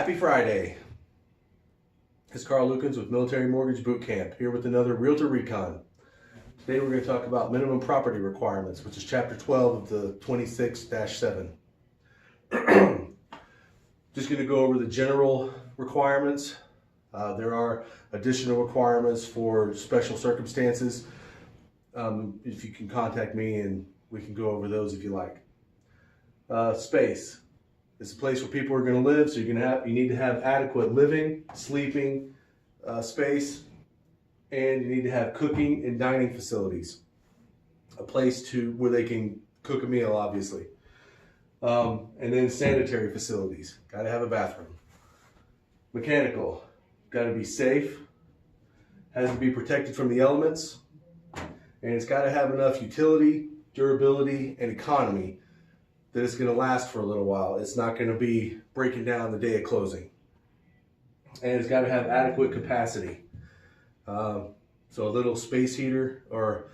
Happy Friday. It's Carl Lukens with Military Mortgage Boot Camp, here with another Realtor Recon. Today we're going to talk about minimum property requirements, which is Chapter 12 of the 26-7. Just going to go over the general requirements. There are additional requirements for special circumstances. If you can contact me and we can go over those if you like. Space. It's a place where people are going to live, so you need to have adequate living, sleeping space, and you need to have cooking and dining facilities. A place where they can cook a meal, obviously. And then sanitary facilities. Got to have a bathroom. Mechanical. Got to be safe. Has to be protected from the elements. And it's got to have enough utility, durability, and economy that it's going to last for a little while. It's not going to be breaking down the day of closing. And it's got to have adequate capacity. So a little space heater or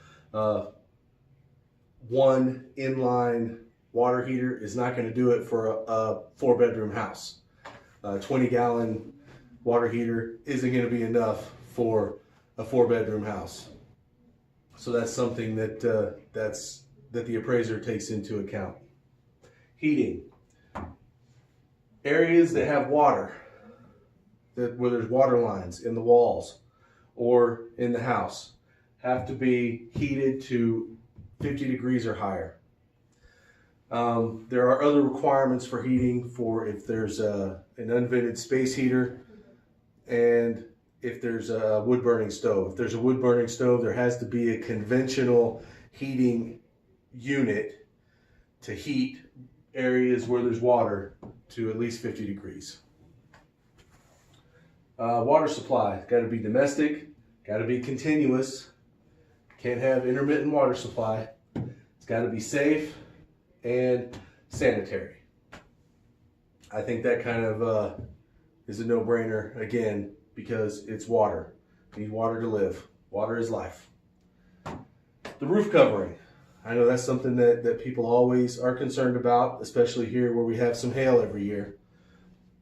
one inline water heater is not going to do it for a 4-bedroom house. A 20-gallon water heater isn't going to be enough for a 4-bedroom house. So that's something that the appraiser takes into account. Heating. Areas that have water, where there's water lines in the walls or in the house, have to be heated to 50 degrees or higher. There are other requirements for heating for if there's an unvented space heater and if there's a wood burning stove. If there's a wood burning stove, there has to be a conventional heating unit to heat areas where there's water to at least 50 degrees. Water supply, got to be domestic, got to be continuous, can't have intermittent water supply. It's got to be safe and sanitary. I think that kind of is a no-brainer, again, because it's water. You need water to live. Water is life. The roof covering. I know that's something that people always are concerned about, especially here where we have some hail every year.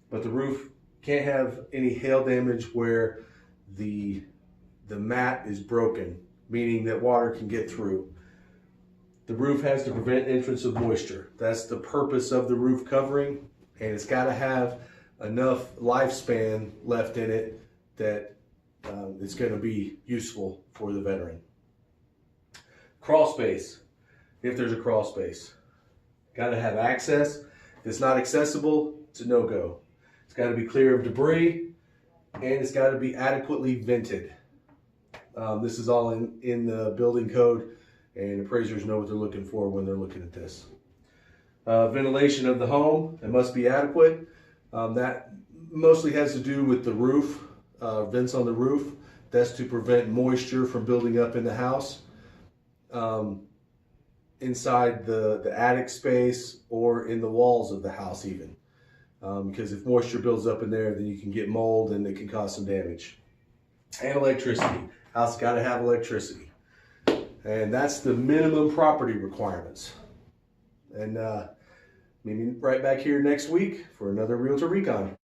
But the roof can't have any hail damage where the mat is broken, meaning that water can get through. The roof has to prevent entrance of moisture. That's the purpose of the roof covering, and it's got to have enough lifespan left in it that it's going to be useful for the veteran. Crawl space. If there's a crawl space, got to have access. If it's not accessible, it's a no-go. It's got to be clear of debris, and it's got to be adequately vented. This is all in the building code, and appraisers know what they're looking for when they're looking at this. Ventilation of the home, it must be adequate. That mostly has to do with the roof, vents on the roof. That's to prevent moisture from building up in the house. Inside the attic space or in the walls of the house even. Because if moisture builds up in there, then you can get mold and it can cause some damage. And electricity. House got to have electricity. And that's the minimum property requirements. And meet me right back here next week for another Realtor Recon.